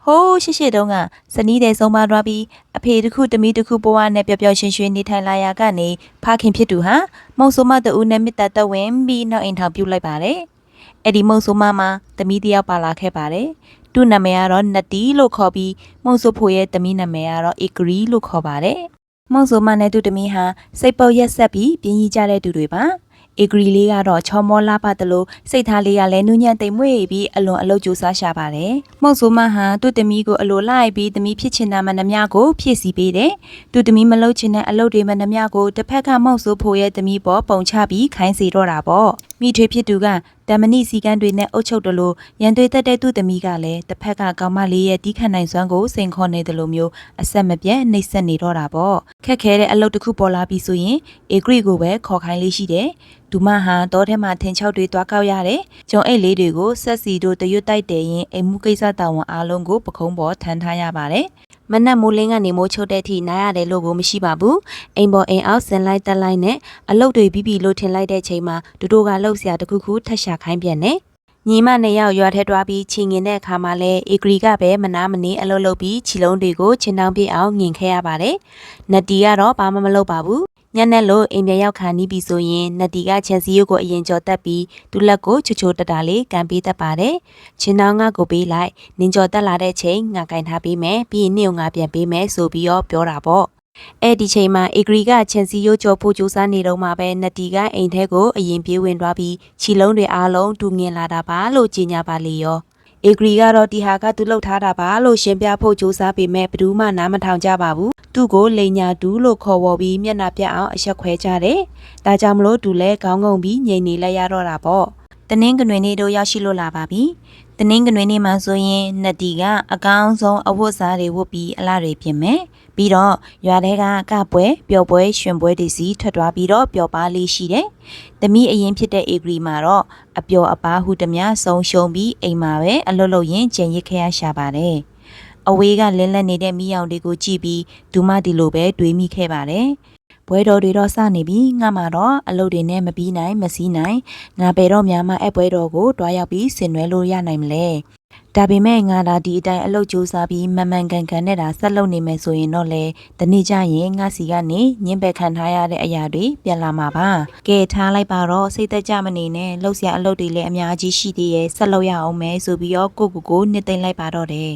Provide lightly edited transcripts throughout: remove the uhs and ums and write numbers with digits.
ဟိုးရှိတုန်းကဇနီးတဲ့ဆုံးမသွားပြီးအဖေတစ်ခုတမီးတစ်ခုဘဝနဲ့ပျော်ပျော်ရွှင်ရွှင်နေထိုင်လာရာကနေဖခင်ဖြစ်သူဟာမုံဆိုမတူနဲ့မြစ်တာတက်ဝင်ပြီးနောက်အိမ်ထောင်ပြုတ်လိုက်ပါတယ်။အဲ့ဒီမုံဆိုမမှာတမီးတစ်ယောက်ပါလာခဲ့ပါတယ်။သူ့နာမည်ကတော့နတီလို့ခေါ်ပြီးမုံဆိုဖိုရဲ့တမီးနာမည်ကတော့အေဂရီလို့ခေါ်ပါတယ်။မုံဆိုမနဲ့သူ့တမီးဟာစိတ်ပုတ်ရက်ဆက်ပြီးပြင်းကြီးကြတဲ့သူတွေပါ။အေဂရီလေးကတော့ချောမောလာပါတယ်လို့စိတ်ထားလေးကလည်းနူးညံ့သိမ်မွေ့ပြီးအလွန်အလုပ်ကြိုးစားရှာပါတယ်။မုတ်ဆိုမဟာသူ့တမီးကိုအလိုလိုက်ပြီးတမီးဖြစ်ချင်တာမှန်သမျှကိုဖြည့်ဆည်းပေးတယ်။သူ့တမီးမလုပ်ချင်တဲ့အလုပ်တွေမှန်သမျှကိုတစ်ဖက်ကမုတ်ဆိုဖို့ရဲ့တမီးပေါ်ပုံချပြီးခိုင်းစေတော့တာပေါ့။မိထွေဖြစ်သူကတမဏိစီကန်းတွေနဲ့အုပ်ချုပ်တယ်လို့ရန်သွေးတက်တဲ့သူ့တမီးကလည်းတစ်ဖက်ကကောင်မလေးရဲ့တီးခတ်နိုင်စွမ်းကိုစိန်ခေါ်နေတယ်လို့မျိုးအဆက်မပြတ်နှိပ်စက်နေတော့တာပေါ့ခက်ခဲတဲ့အလုပ်တစ်ခုပေါ်လာပြီဆိုရင်အေဂရီကိုပဲခေါ်ခိုင်းလေးရှိတယ်ဒူမဟာတောထဲမှာထင်ချောက်တွေတွားကောက်ရတယ်ဂျုံအိတ်လေးတွေကိုဆက်စီတို့တရွတ်တိုက်တယ်ရင်အိမ်မှုကိစ္စတာဝန်အားလုံးကိုပခုံးပေါ်ထမ်းထားရပါတယ်မနက်မိုးလင်းကနေမိုးချုပ်တဲ့အထိနားရတယ်လို့ကိုမရှိပါဘူးအိမ်ပေါ်အိမ်အောက်ဆင်လိုက်တက်လိုက်နဲ့အလုတ်တွေပြီးပြီလို့ထင်လိုက်တဲ့ချိန်မှာတို့ကလှုပ်ရှားတစ်ခုခုထက်ရှာခိုင်းပြန်နေညီမနှစ်ယောက်ရွာထဲတွားပြီးချီငင်တဲ့အခါမှာလဲအေဂရီကပဲမနာမနေအလုတ်လုပ်ပြီးခြီလုံးတွေကိုချင်းတောင်းပြအောင်ငင်ခဲ့ရပါတယ်နတီကတော့ဘာမှမလုပ်ပါဘူးညနေလို့အိမ်ပြန်ရောက်ခါနီးပြီဆိုရင်နတီကချန်စီရုပ်ကိုအရင်ကြော်တက်ပြီးသူ့လက်ကိုချိုချိုတတာလေးကန်ပေးတတ်ပါတယ်။ချင်းတောင်းငါကိုပေးလိုက်နင်ကြော်တက်လာတဲ့ချိန်ငါကင်ထားပေးမယ်ပြီးရင်နေ့ငါပြန်ပေးမယ်ဆိုပြီးတော့ပြောတာပေါ့။အဲ့ဒီချိန်မှာအေဂရီကချန်စီရုပ်ကြော်ဖို့ကြိုးစားနေတော့မှပဲနတီကအိမ်ထဲကိုအရင်ပြေးဝင်သွားပြီးခြီလုံးတွေအားလုံးတူငင်လာတာပါလို့ကြေညာပါလေရော။အေဂရီကတော့ဒီဟာကသူလှုပ်ထားတာပါလို့ရှင်းပြဖို့ကြိုးစားပေမဲ့ဘယ်သူမှနားမထောင်ကြပါဘူးသူ့ကိုလိန်ညာတူးလို့ခေါ်ဝေါ်ပြီးမျက်နှာပြတ်အောင်အဆက်ခွဲကြတယ်ဒါကြောင့်မလို့သူလည်းခေါင်းငုံပြီးငြိမ်နေလိုက်ရတော့တာပေါ့တနင်္ဂနွေနေ့တို့ရောက်ရှိလို့လာပါပြီတနင်္ဂနွေနေ့မှာဆိုရင်နတီကအကောင်းဆုံးအဝတ်စားတွေဝတ်ပြီးအလားတွေပြင်မယ်ပြီးတော့ရွာထဲကကပွဲပျော်ပွဲရွှင်ပွဲတွေစီထွက်သွားပြီးတော့ပျော်ပါလေးရှိတယ်။တမီးအရင်ဖြစ်တဲ့အေဂရီမှာတော့အပျော်အပါဟုတမျှဆုံးရှုံးပြီးအိမ်မှာပဲအလုပ်လုပ်ရင်းကျန်ရစ်ခဲ့ရရှာပါတယ်။အဝေးကလင်းလက်နေတဲ့မိအောင်တွေကိုကြည့်ပြီးဒူမဒီလိုပဲတွေးမိခဲ့ပါတယ်။ပွဲတော်တွေတော့စနေပြီငါမှတော့အလုပ်တွေနဲ့မပြီးနိုင်မစည်းနိုင်ငါဘယ်တော့မှအပွဲတော်ကိုတွားရောက်ပြီးဆင်နွှဲလို့ရနိုင်မလဲ။ဒါပေမဲ့ငါဒါဒီအတိုင်းအလုပ်ကြိုးစားပြီးမမှန်ကန်ကန်နဲ့တာဆက်လုပ်နေမယ်ဆိုရင်တော့လေတနေ့ကျရင်ငါစီကနေညင်ပယ်ခံထားရတဲ့အရာတွေပြန်လာမှာပါကဲထားလိုက်ပါတော့စိတ်သက်ကြမနေနဲ့လှုပ်ရှားအလုပ်တွေလည်းအများကြီးရှိသေးရဲ့ဆက်လုပ်ရအောင်မယ်ဆိုပြီးတော့ကိုနှစ်သိမ့်လိုက်ပါတော့တယ်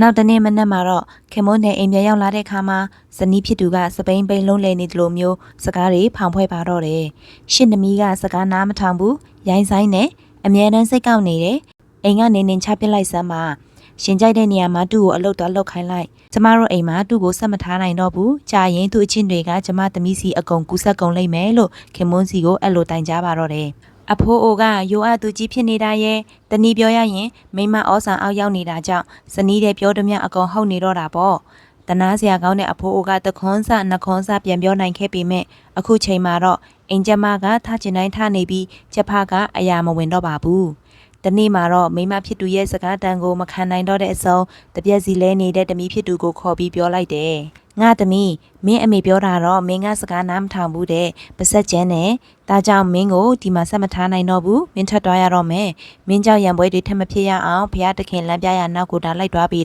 နောက်တနေ့မနက်မှာတော့ခင်မွန်းနဲ့အိမ်ပြန်ရောက်လာတဲ့ခါမှာဇနီးဖြစ်သူကစပိန်ပိန်လုံးလဲနေတယ်လို့မျိုးစကားတွေဖောင်ဖွဲ့ပါတော့တယ်ရှင့်သမီးကစကားနားမထောင်ဘူးရိုင်းဆိုင်နဲ့အမြဲတမ်းစိတ်ကောက်နေတယ်အိမ်ကနေနေချပစ်လိုက်စမ်းပါရှင်ကြိုက်တဲ့နေရာမှာသူ့ကိုအလုပ်တော့လုပ်ခိုင်းလိုက်ကျမတို့အိမ်မှာသူ့ကိုဆက်မထားနိုင်တော့ဘူးကြာရင်သူ့အချင်းတွေကကျမသမီးစီအကုန်ကူးဆက်ကုန်လိမ့်မယ်လို့ခင်မွန်းစီကိုအဲ့လိုတိုင်ကြပါတော့တယ်အဖိုးအိုကရိုးအပ်သူကြီးဖြစ်နေတာရဲ့တနည်းပြောရရင်မိမဩဆန်အောက်ရောက်နေတာကြောင့်ဇနီးတဲ့ပြောသည်များအကုန်ဟုတ်နေတော့တာပေါ့တနာစရာကောင်းတဲ့အဖိုးအိုကတခွန်းစနှခွန်းစပြန်ပြောနိုင်ခဲ့ပေမဲ့အခုချိန်မှာတော့အင်ကျမကထားချင်တိုင်းထားနေပြီးချက်ဖကအရာမဝင်တော့ပါဘူးတနေ့မှာတော့မိမဖြစ်သူရဲ့စကားတန်ကိုမခံနိုင်တော့တဲ့အစုံတပြက်စီလဲနေတဲ့တမီးဖြစ်သူကိုခေါ်ပြီးပြောလိုက်တယ်ငါသမီးမင်းအမေပြောတာတော့မင်းကစကားနားမထောင်ဘူးတဲ့ပါဆက်ကျန်းနဲ့ဒါကြောင့်မင်းကိုဒီမှာဆက်မထားနိုင်တော့ဘူးမင်းထွက်သွားရတော့မယ်မင်းကြောင့်ရံပွဲတွေထပ်မဖြစ်ရအောင်ဖះတခင်လမ်းပြရနောက်ကိုဒါလိုက်သွားပြီး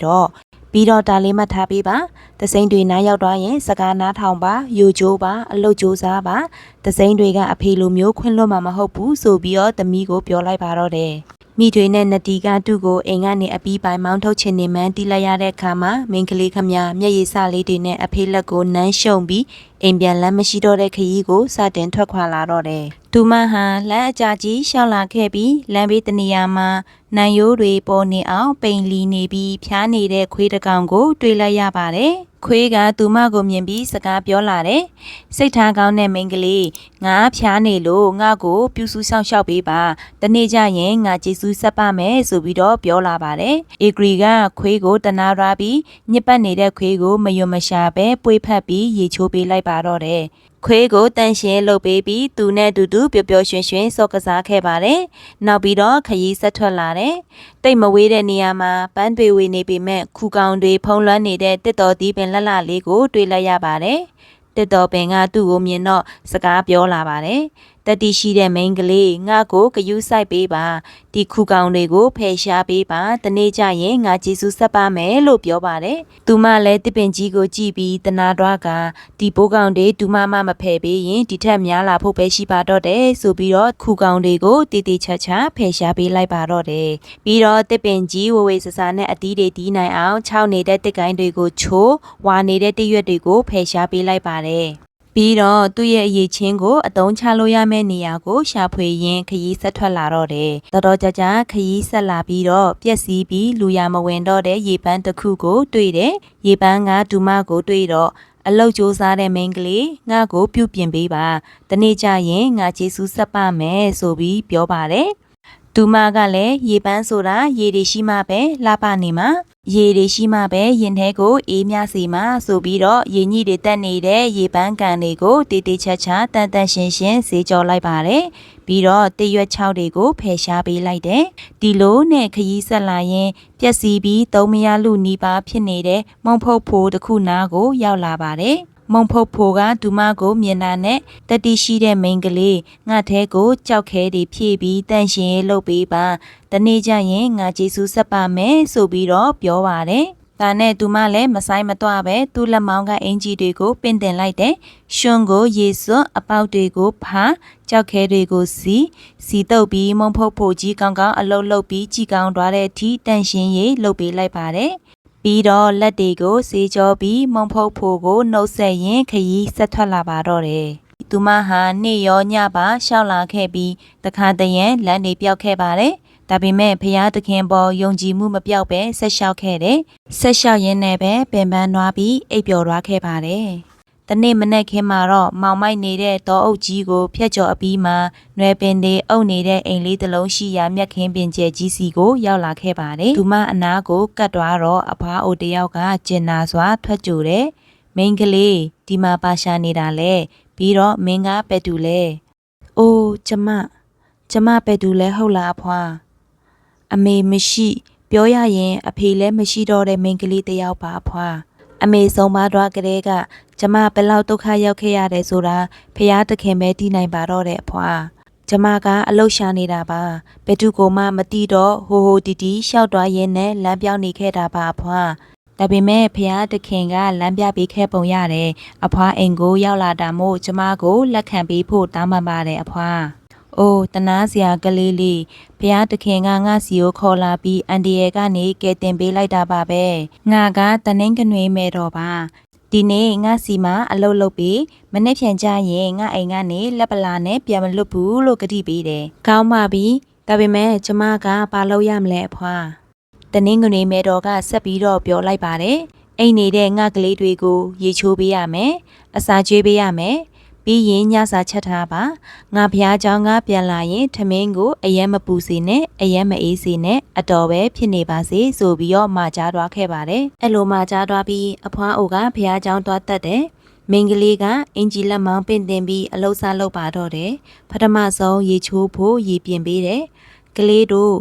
တော့ဒါလေးမှတ်ထားပေးပါသစိမ့်တွေနားရောက်သွားရင်စကားနားထောင်ပါယူကြိုးပါအလုတ်ကြိုးစားပါသစိမ့်တွေကအဖေလိုမျိုးခွင့်လွတ်မှာမဟုတ်ဘူးဆိုပြီးတော့သမီးကိုပြောလိုက်ပါတော့တယ်မိတွေနဲ့နတီကသူ့ကိုအိမ်ကနေအပီးပိုင်းမောင်းထုတ်ချင်နေမှန်းတီးလိုက်ရတဲ့အခါမှာမင်းကလေးခမမျက်ရည်စလေးတွေနဲ့အဖေလက်ကိုနမ်းရှုံပြီးအိမ်ပြန်လမ်းမရှိတော့တဲ့ခရီးကိုစတင်ထွက်ခွာလာတော့တယ်။သူမဟာလမ်းအကြာကြီးရှောက်လာခဲ့ပြီးလမ်းဘေးတနေရာမှာနံရိုးတွေပေါ်နေအောင်ပိန်လီနေပြီးဖျားနေတဲ့ခွေးတစ်ကောင်ကိုတွေ့လိုက်ရပါတယ်။ခွေးကသူမကိုမြင်ပြီးစကားပြောလာတယ်။စိတ်ထားကောင်းတဲ့မိန်းကလေးငါဖျားနေလို့ငါ့ကိုပြူစုဆောင်ရှောက်ပေးပါ။တနေ့ကျရင်ငါကျေးဇူးဆက်ပါမယ်ဆိုပြီးတော့ပြောလာပါတယ်။အေဂရီကခွေးကိုတနာရပြီးညစ်ပတ်နေတဲ့ခွေးကိုမယွမရှာပဲပွေဖက်ပြီးရေချိုးပေးလိုက်ပါတော့တယ်ခွေးကိုတန်ရှင်းလုပ်ပေးပြီးသူနဲ့တူတူပျော်ပျော်ရွှင်ရွှင်စော့ကစားခဲ့ပါတယ်။နောက်ပြီးတော့ခရီးဆက်ထွက်လာတယ်။တိတ်မဝေးတဲ့နေရာမှာပန်းတွေဝေနေပေမဲ့ခူကောင်တွေဖုံးလွှမ်းနေတဲ့တစ်တော်သီးပင်လှလှလေးကိုတွေ့လိုက်ရပါတယ်။တစ်တော်ပင်ကသူ့ကိုမြင်တော့စကားပြောလာပါတယ်။ တတိရှိတဲ့မိန်းကလေးငါ့ကိုဂယုစိုက်ပေးပါဒီခုကောင်တွေကိုဖယ်ရှားပေးပါတနေ့ကျရင်ငါကျေးဇူးဆက်ပါမယ်လို့ပြောပါတယ်သူမလည်းတစ်ပင်ကြီးကိုကြည့်ပြီးတနာတော့ကဒီပိုးကောင်တွေဒူမမဖယ်ပေးရင်ဒီထက်များလာဖို့ပဲရှိပါတော့တယ်ဆိုပြီးတော့ခုကောင်တွေကိုတေးသေးချာချာဖယ်ရှားပေးလိုက်ပါတော့တယ်ပြီးတော့တစ်ပင်ကြီးဝဝေဆဆာနဲ့အသီးတွေတီးနိုင်အောင်ခြောက်နေတဲ့တစ်ကိုင်းတွေကိုချိုးဝါနေတဲ့တစ်ရွက်တွေကိုဖယ်ရှားပေးလိုက်ပါတယ်ပြီးတော့သူ့ရဲ့အရေးချင်းကိုအတုံးချလို့ရမယ့်နေရာကိုရှာဖွေရင်းခရီးဆက်ထွက်လာတော့တယ်။တော်တော်ကြာကြာခရီးဆက်လာပြီးတော့ပျက်စီးပြီးလူရမဝင်တော့တဲ့ရေပန်းတစ်ခုကိုတွေ့တယ်။ရေပန်းကဒူမကိုတွေ့တော့အလုတ်ကြိုးစားတဲ့မိန်းကလေးငါ့ကိုပြုတ်ပြင်ပေးပါ။တနေ့ကျရင်ငါကျေးဇူးဆက်ပါမယ်ဆိုပြီးပြောပါတယ်။ဒူမကလည်းရေပန်းဆိုတာရေတွေရှိမှပဲလှပနေမှာရေတွေရှိမှပဲရင်ထဲကိုအေးမြစေမှာဆိုပြီးတော့ရေညှိတွေတက်နေတဲ့ရေပန်းကန်တွေကိုတေးသေးချာချာတန်တန်ရှင်းရှင်းဈေးကြော်လိုက်ပါတယ်ပြီးတော့တရွက်6တွေကိုဖယ်ရှားပေးလိုက်တယ်ဒီလိုနဲ့ခရီးဆက်လာရင်ပျက်စီးပြီးသုံးမရလူနီးပါးဖြစ်နေတဲ့မုံဖုတ်ဖိုးတစ်ခုနားကိုရောက်လာပါတယ်မုံဖုတ်ဖိုးကဒူမကိုမြင်တာနဲ့တတိရှိတဲ့မိန်းကလေးငါထဲကိုကြောက်ခဲတွေဖြည့်ပြီးတန့်ရှင်လုပ်ပေးပါတနေ့ကျရင်ငါကျေးဇူးဆက်ပါမယ်ဆိုပြီးတော့ပြောပါတယ်ဒါနဲ့သူမလည်းမဆိုင်မတော့ပဲသူ့လက်မောင်းကအင်ဂျီတွေကိုပင့်တင်လိုက်တယ်။ရွှွန်ကိုရေစွတ်အပေါက်တွေကိုဖာကြောက်ခဲတွေကိုစီတုပ်ပြီးမုံဖုတ်ဖို့ကြီးကောင်းကောင်းအလုတ်လုတ်ပြီးကြီးကောင်းသွားတဲ့အထိတန့်ရှင်ရေးလုပ်ပေးလိုက်ပါတယ်။ပြီးတော့လက်တွေကိုစေးကြောပြီးမုံဖုတ်ဖို့ကိုနှုတ်ဆက်ရင်ခရီးဆက်ထွက်လာပါတော့တယ်။သူမဟာနေ့ရောညပါရှောက်လာခဲ့ပြီးတခါတရံလမ်းတွေပြောက်ခဲ့ပါတယ်။ဒါပေမဲ့ဖျားသခင်ပေါ်ယုံကြည်မှုမပြောက်ပဲဆက်လျှောက်ခဲ့တယ်။ဆက်လျှောက်ရင်းနဲ့ပဲပင်ပန်းသွားပြီးအိပ်ပျော်သွားခဲ့ပါတယ်။တနေ့မနေ့ခင်းမှာတော့မောင်မိုက်နေတဲ့တောအုပ်ကြီးကိုဖျက်ကျော်အပြီးမှာနွယ်ပင်တွေအုပ်နေတဲ့အိမ်လေးတစ်လုံးရှိရာမြက်ခင်းပင်ကျဲကြီးစီကိုရောက်လာခဲ့ပါတယ်။သူမအနာကိုကတ်သွားတော့အဖွားအိုတယောက်ကကျင်နာစွာထွက်ကြိုတယ်။မိန်းကလေးဒီမှာပါရှာနေတာလေပြီးတော့မင်းကပဲ့တူလဲ။အိုးကျမပဲ့တူလဲဟုတ်လားအဖွားအမေမရှိပြောရရင်အဖေလည်းမရှိတော့တဲ့မိန်းကလေးတယောက်ပါအဖွာအမေဆုံးမသွားကြတဲ့ကကျမဘယ်လောက်ဒုက္ခရောက်ခဲ့ရတယ်ဆိုတာဖះတခင်ပဲသိနိုင်ပါတော့တဲ့အဖွာကျမကအလုရှာနေတာပါဘယ်သူကိုမှမသိတော့ဟိုတီတီရှောက်သွားရင်းနဲ့လမ်းပြောင်းနေခဲ့တာပါအဖွာဒါပေမဲ့ဖះတခင်ကလမ်းပြပေးခဲ့ပုံရတယ်အဖွာအိမ်ကိုရောက်လာတာမို့ကျမကိုလက်ခံပေးဖို့တောင်းပန်ပါတယ်အဖွာအိုးတနာစရာကလေးလေးဘုရားတခင်ကငါစီကိုခေါ်လာပြီးအန်ဒီရဲကနေကဲတင်ပေးလိုက်တာပါပဲငါကတနင်္ဂနွေမဲ့တော့ပါဒီနေ့ငါစီမှာအလုပ်လုပ်ပြီးမနေ့ဖြန်ကြရင်ငါအိမ်ကနေလက်ပလာနဲ့ပြန်မလွတ်ဘူးလို့ကတိပေးတယ်ကောင်းပါပြီဒါပေမဲ့ကျမကဘာလုပ်ရမလဲအဖွာတနင်္ဂနွေမဲ့တော့ကဆက်ပြီးတော့ပြောလိုက်ပါတယ်အိမ်နေတဲ့ငါကလေးတွေကိုရေချိုးပေးရမယ်အစာကျွေးပေးရမယ်ပြီးရင်ညစာချက်ထားပါငါဖျားเจ้าငါပြန်လာရင်ထမင်းကိုအယမ်းမပူစေနဲ့အယမ်းမအေးစေနဲ့အတော်ပဲဖြစ်နေပါစေဆိုပြီးတော့မှာကြားသွားခဲ့ပါတယ်အဲ့လိုမှာကြားသွားပြီးအဖွားအိုကဖျားเจ้าသွားတက်တယ်မိန်းကလေးကအင်ဂျီလက်မောင်းပင့်တင်ပြီးအလုစားလုပ်ပါတော့တယ်ပထမဆုံးရေချိုးဖို့ရေပြင်ပေးတယ်ကလေးတို့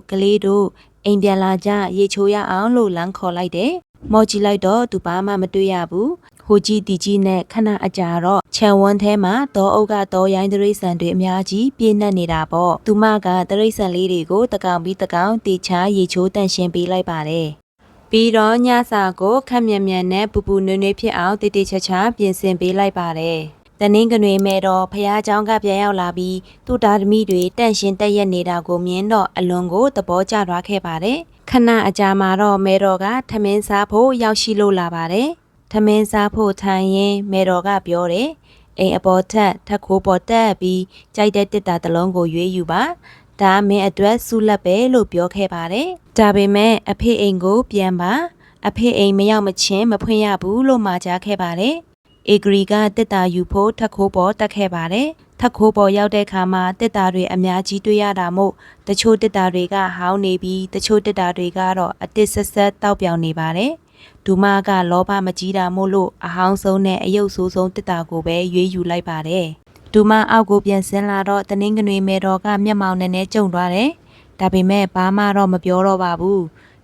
အိမ်ပြန်လာကြရေချိုးရအောင်လို့လမ်းခေါ်လိုက်တယ်မော်ကြည့်လိုက်တော့သူဘာမှမတွေ့ရဘူးဟိုကြီးတီကြီးနဲ့ခဏအကြာတော့ခြံဝန်းထဲမှာတောအုပ်ကတော့ရိုင်းတရိษံတွေအများကြီးပြည့်နှက်နေတာပေါ့သူမကတရိษံလေးတွေကိုတကောင်ပြီးတကောင်တေချာရေချိုးတန့်ရှင်းပေးလိုက်ပါတယ်ပြီးတော့ညစာကိုခက်မြန်မြန်နဲ့ပူပူနွေ့နွေ့ဖြစ်အောင်တေးသေးချာချာပြင်ဆင်ပေးလိုက်ပါတယ်တနင်္ဂနွေမဲ့တော့ဖះเจ้าကပြန်ရောက်လာပြီးသူ့သားသမီးတွေတန့်ရှင်းတက်ရက်နေတာကိုမြင်တော့အလွန်ကိုသဘောကျသွားခဲ့ပါတယ်ခဏအကြာမှာတော့မဲတော်ကထမင်းစားဖို့ရောက်ရှိလို့လာပါတယ်ထမင်းစားဖို့ထိုင်ရင်မေတော်ကပြောတယ်အိမ်အပေါ်ထက်ခိုးပေါ်တက်ပြီးကြိုက်တဲ့တစ်တာတစ်လုံးကိုရွေးယူပါဒါမင်းအတွက်စုလက်ပဲလို့ပြောခဲ့ပါတယ်ဒါပေမဲ့အဖေအိမ်ကိုပြန်ပါအဖေအိမ်မရောက်မချင်းမဖွင့်ရဘူးလို့မှာကြားခဲ့ပါတယ်အေဂရီကတစ်တာယူဖို့ထက်ခိုးပေါ်တက်ခဲ့ပါတယ်ထက်ခိုးပေါ်ရောက်တဲ့ခါမှာတစ်တာတွေအများကြီးတွေ့ရတာမို့တချို့တစ်တာတွေကဟောင်းနေပြီးတချို့တစ်တာတွေကတော့အတစ်ဆက်ဆက်တောက်ပြောင်နေပါတယ်ဒူမကလောဘမကြီးတာမို့လို့အဟောင်းဆုံးနဲ့အယုတ်ဆိုးဆုံးတစ်တာကိုပဲရွေးယူလိုက်ပါတယ်ဒူမအောက်ကိုပြန်ဆင်းလာတော့တနင်္ဂနွေမဲတော်ကမျက်မှောင်နဲ့ကျုံသွားတယ်ဒါပေမဲ့ဘာမှတော့မပြောတော့ပါဘူး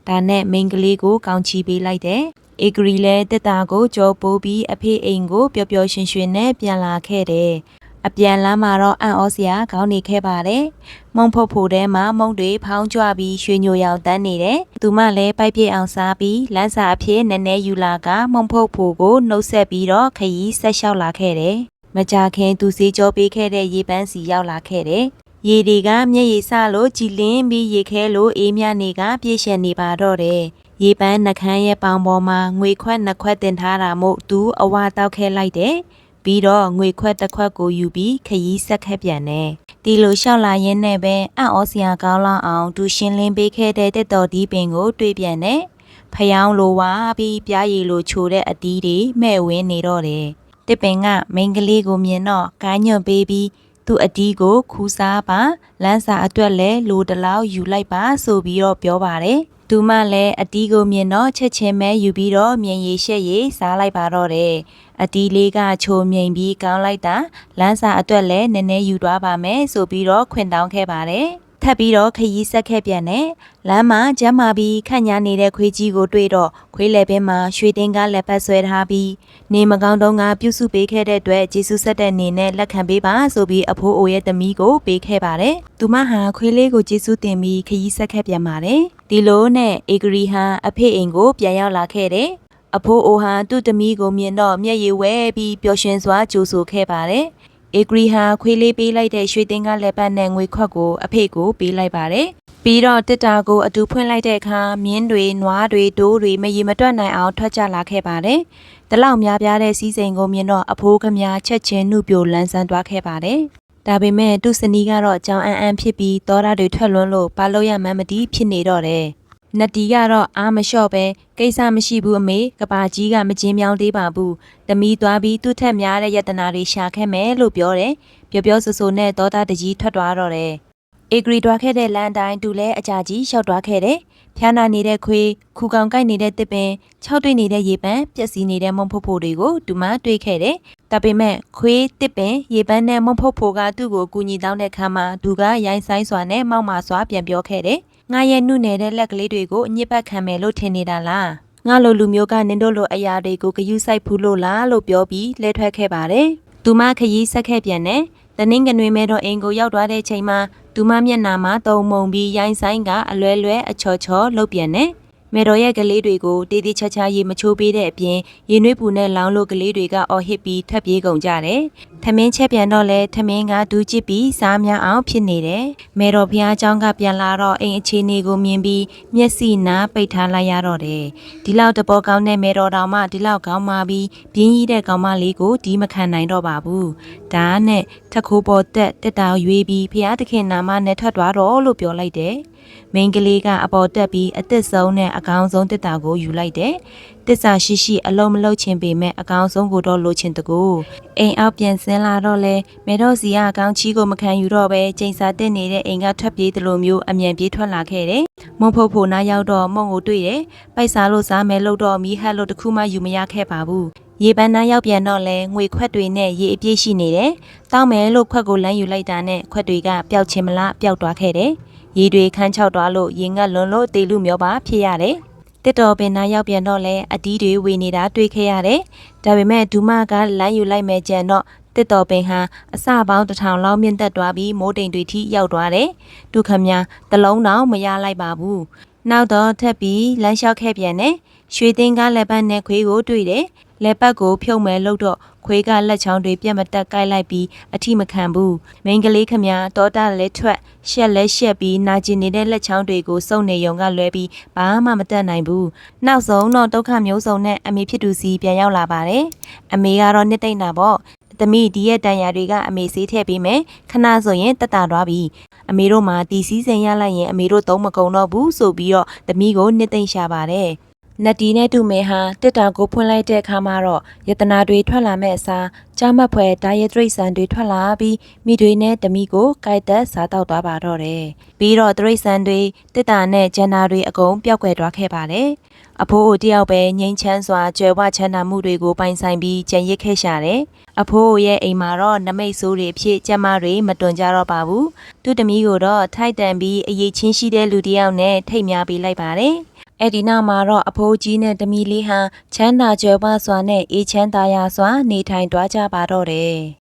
ဒါနဲ့မိန်းကလေးကိုကောင်းချီပေးလိုက်တယ်အေဂရီလည်းတစ်တာကိုကြောပိုးပြီးအဖေအိမ်ကိုပျော်ပျော်ရွှင်ရွှင်နဲ့ပြန်လာခဲ့တယ် အပြန်လမ်းမှာတော့အံ့ဩစရာကောင်းနေခဲ့ပါတယ်။မုံဖုတ်ဖို့ထဲမှာမုံတွေဖောင်းကြွပြီးရွှေညိုရောင်တန်းနေတယ်။သူမလည်းပိုက်ပြစ်အောင်စားပြီးလမ်းစာအဖြစ်နည်းနည်းယူလာကမုံဖုတ်ဖို့ကိုနှုတ်ဆက်ပြီးတော့ခရီးဆက်လျှောက်လာခဲ့တယ်။မကြခင်သူစီကြောပေးခဲ့တဲ့ရေပန်းစီရောက်လာခဲ့တယ်။ရေတွေကမျက်ရည်စလို့ကြည်လင်းပြီးရေခဲလို့အေးမြနေကပြည့်ရှက်နေပါတော့တယ်။ရေပန်းနှခမ်းရဲ့ပေါင်ပေါ်မှာငွေခွက်နှစ်ခွက်တင်ထားတာမို့သူအဝတောက်ခဲလိုက်တယ်။ပြီးတော့ငွေခွက်တစ်ခွက်ကိုယူပြီးခရီးဆက်ခဲ့ပြန်တယ်။ဒီလိုလျှောက်လာရင်းနဲ့ပဲအံ့ဩစရာကောင်းလောက်အောင်သူရှင်းလင်းပေးခဲ့တဲ့တက်တော်ဒီပင်ကိုတွေ့ပြန်တယ်။ဖယောင်းလိုဝါပြီးပြားရည်လိုချိုတဲ့အတီးတွေမဲ့ဝင်းနေတော့တယ်။တစ်ပင်ကမိန်းကလေးကိုမြင်တော့ကိုင်းညွန့်ပေးပြီးသူ့အတီးကိုခူးစားပါလမ်းစာအတွက်လဲလိုတလောက်ယူလိုက်ပါဆိုပြီးတော့ပြောပါတယ်။သူမလည်းအတီးကိုမြင်တော့ချက်ချင်းပဲယူပြီးတော့မြင်ရည်ရှက်ရည်စားလိုက်ပါတော့တယ်။အတီးလေးကချိုမြိန်ပြီးကောင်းလိုက်တာလမ်းစာအတွက်လည်းနည်းနည်းယူသွားပါမယ်ဆိုပြီးတော့ခွင့်တောင်းခဲ့ပါတယ်။ထပ်ပြီးတော့ခရီးဆက်ခဲ့ပြန်တယ်။လမ်းမှာကျမ်းမာပြီးခန့်ညားနေတဲ့ခွေးကြီးကိုတွေ့တော့ခွေးလယ်ပင်မှာရွှေတင်းကားလက်ပတ်ဆွဲထားပြီးနေမကောင်းတုန်းကပြုစုပေးခဲ့တဲ့အတွက်ကျေးဇူးဆက်တဲ့နေနဲ့လက်ခံပေးပါဆိုပြီးအဖိုးအိုရဲ့သမီးကိုပေးခဲ့ပါတယ်။သူမဟာခွေးလေးကိုကျေးဇူးတင်ပြီးခရီးဆက်ခဲ့ပြန်ပါတယ်။ဒီလိုနဲ့ဧကရီဟာအဖေအိမ်ကိုပြန်ရောက်လာခဲ့တယ်။အဖိုးအိုဟာသူ့သမီးကိုမြင်တော့မျက်ရည်ဝဲပြီးပျော်ရွှင်စွာကြိုဆိုခဲ့ပါတယ်။ဧကရီဟာခွေးလေးပေးလိုက်တဲ့ရွှေတင်းကားလက်ပတ်နဲ့ငွေခွက်ကိုအဖေကိုပေးလိုက်ပါတယ်။ပြီးတော့တစ်တာကိုအတူဖွင့်လိုက်တဲ့အခါမြင်းတွေနွားတွေတိုးတွေမရေမတွက်နိုင်အောင်ထွက်ကြလာခဲ့ပါတယ်။ဒီလောက်များပြားတဲ့စီးစိမ်ကိုမြင်တော့အဖိုးကများချက်ချင်းနှုတ်ပြိုလန်းဆန်းသွားခဲ့ပါတယ်။ဒါပေမဲ့သူ့စနီးကတော့ကြောင်အံ့ဖြစ်ပြီးသောတာတွေထွက်လွန်းလို့ဘာလို့ရမှန်းမသိဖြစ်နေတော့တယ်။နတီကတော့အားမလျှော့ပဲကိစ္စမရှိဘူးအမေကဘာကြီးကမကျင်းမြောင်းသေးပါဘူးတမီသွားပြီးသူ့ထက်များတဲ့ယတနာတွေရှာခဲ့မယ်လို့ပြောတယ်ပြောဆဆိုနဲ့သောတာတကြီးထွက်သွားတော့တယ်ဧကရီတွားခဲ့တဲ့လမ်းတိုင်းသူလည်းအကြာကြီးရှောက်တွားခဲ့တယ်ဖျားနာနေတဲ့ခွေးခူကောင်ကိုက်နေတဲ့တစ်ပင်ခြောက်တွေ့နေတဲ့ရေပန်းပျက်စီးနေတဲ့မုံဖုတ်ဖို့တွေကိုသူမတွေ့ခဲ့တယ်ဒါပေမဲ့ခွေးတစ်ပင်ရေပန်းနဲ့မုံဖုတ်ဖို့ကသူ့ကိုကူညီတောင်းတဲ့ခါမှာသူကရိုင်းဆိုင်စွာနဲ့မောက်မာစွာပြန်ပြောခဲ့တယ်ငါရဲ့နှုတ်နယ်တဲ့လက်ကလေးတွေကိုအညစ်ပတ်ခံမယ်လို့ထင်နေတာလားငါလိုလူမျိုးကနင်တို့လိုအရာတွေကိုဂယုစိုက်ဖူးလို့လားလို့ပြောပြီးလဲထွက်ခဲ့ပါတယ်သူမခရီးဆက်ခဲ့ပြန်တယ်တနင်္ဂနွေမဲတော့အိမ်ကိုရောက်သွားတဲ့ချိန်မှာသူမမျက်နှာမှာတုံမုံပြီးရိုင်းဆိုင်ကအလွဲလွဲအချော်ချော်လှုပ်ပြန်တယ်မေတော်ရဲ့ကလေးတွေကိုတေးသေးချာချာရေမချိုးပေးတဲ့အပြင်ရေနွေးပူနဲ့လောင်းလို့ကလေးတွေကအော်ဟစ်ပြီးထပ်ပြေးကုန်ကြတယ်။ထမင်းချက်ပြန်တော့လဲထမင်းကဒူးကျစ်ပြီးစားများအောင်ဖြစ်နေတယ်။မေတော်ဖျားเจ้าကပြန်လာတော့အိမ်အခြေအနေကိုမြင်ပြီးမျက်စိနားပိတ်ထားလိုက်ရတော့တယ်။ဒီလောက်တပေါ်ကောင်းတဲ့မေတော်တော်မှဒီလောက်ကောင်းမှပြီးပြင်းကြီးတဲ့ကောင်မလေးကိုဒီမခံနိုင်တော့ပါဘူး။ဒါနဲ့ထက်ခိုးပေါ်တက်တောင်ရွေးပြီးဖျားသခင်နာမနဲ့ထွက်သွားတော့လို့ပြောလိုက်တယ်။မိန်းကလေးကအပေါ်တက်ပြီးအသက်ဆုံးနဲ့အကောင်းဆုံးတစ်တာကိုယူလိုက်တယ်။တစ္ဆာရှိရှိအလုံးမလုံးချင်းပေမဲ့အကောင်းဆုံးကိုတော့လိုချင်တကူအိမ်အောက်ပြန်ဆင်းလာတော့လဲမေတော်စီကအကောင်းချီးကိုမခံယူတော့ပဲချိန်စာတက်နေတဲ့အိမ်ကထွက်ပြေးသလိုမျိုးအမြန်ပြေးထွက်လာခဲ့တယ်။မုံဖုတ်ဖို့နားရောက်တော့မုံကိုတွေ့တယ်။ပိုက်စားလို့စားမယ်လို့တော့မီးဟက်လို့တခုမှယူမရခဲ့ပါဘူး။ရေပန်းနားရောက်ပြန်တော့လဲငွေခွက်တွေနဲ့ရေအပြည့်ရှိနေတယ်။တောင်းမယ်လို့ခွက်ကိုလမ်းယူလိုက်တာနဲ့ခွက်တွေကပျောက်ချင်းမလားပျောက်သွားခဲ့တယ်။ရေတွေခန်းချောက်သွားလို့ရေငတ်လွန်လို့တေလူမျောပါဖြစ်ရတယ်။တစ်တော်ပင်နာရောက်ပြန်တော့လဲအတီးတွေဝေနေတာတွေ့ခဲ့ရတယ်။ဒါပေမဲ့ဒူမကလမ်းယူလိုက်မယ်ကြံတော့တစ်တော်ပင်ဟာအစပေါင်း1000လောက်မြင့်တက်သွားပြီးမိုးတိမ်တွေထိရောက်သွားတယ်။ဒုခမများတလုံးတောင်မရလိုက်ပါဘူး။နောက်တော့ထပ်ပြီးလမ်းလျှောက်ခဲ့ပြန်တယ်။ရွှေသိန်းကားလက်ပတ်နဲ့ခွေးကိုတွေ့တယ်။လက်ပတ်ကိုဖြုတ်မယ်လို့တော့ခွေးကလက်ချောင်းတွေပြက်မတက်ကိုက်လိုက်ပြီးအထိမခံဘူးမိန်းကလေးခမတောတာလဲထွက်ရှက်လဲရှက်ပြီးနာကျင်နေတဲ့လက်ချောင်းတွေကိုစုပ်နေုံကလွဲပြီးဘာမှမတက်နိုင်ဘူးနောက်ဆုံးတော့ဒုက္ခမျိုးစုံနဲ့အမေဖြစ်သူစီပြန်ရောက်လာပါတယ်အမေကတော့နှစ်သိမ့်တာပေါ့သမီးဒီရဲ့တန်ရာတွေကအမေဆေးထည့်ပေးမယ်ခဏဆိုရင်တက်တာသွားပြီအမေတို့မှာတီစည်းစိမ်ရလိုက်ရင်အမေတို့သုံးမကုန်တော့ဘူးဆိုပြီးတော့သမီးကိုနှစ်သိမ့်ရှာပါတယ်နတီနဲ့တူမဲဟာတစ်တာကိုဖွင့်လိုက်တဲ့အခါမှာတော့ယတနာတွေထွက်လာမဲ့အစားကြားမဖွဲဒါရဲတရိတ်ဆန်တွေထွက်လာပြီးမိတွေနဲ့တမိကိုကိုက်တက်စားတော့သွားပါတော့တယ်ပြီးတော့တရိတ်ဆန်တွေတစ်တာနဲ့ဂျန်နာတွေအကုန်ပျောက်ကွယ်သွားခဲ့ပါတယ်အဖိုးအိုတယောက်ပဲငိမ့်ချမ်းစွာကြွယ်ဝချမ်းသာမှုတွေကိုပိုင်ဆိုင်ပြီးကြံရစ်ခဲ့ရှာတယ်အဖိုးအိုရဲ့အိမ်မှာတော့နမိတ်ဆိုးတွေအဖြစ်ကျမတွေမတွန်ကြတော့ပါဘူးသူ့တမီးကိုတော့ထိုက်တန်ပြီးအရေးချင်းရှိတဲ့လူတယောက်နဲ့ထိတ်များပေးလိုက်ပါတယ်အဲ့ဒီနောက်မှာတော့အဖိုးကြီးနဲ့တမီလေးဟာချမ်းသာကြွယ်ဝစွာနဲ့အေးချမ်းသာရစွာနေထိုင်သွားကြပါတော့တယ်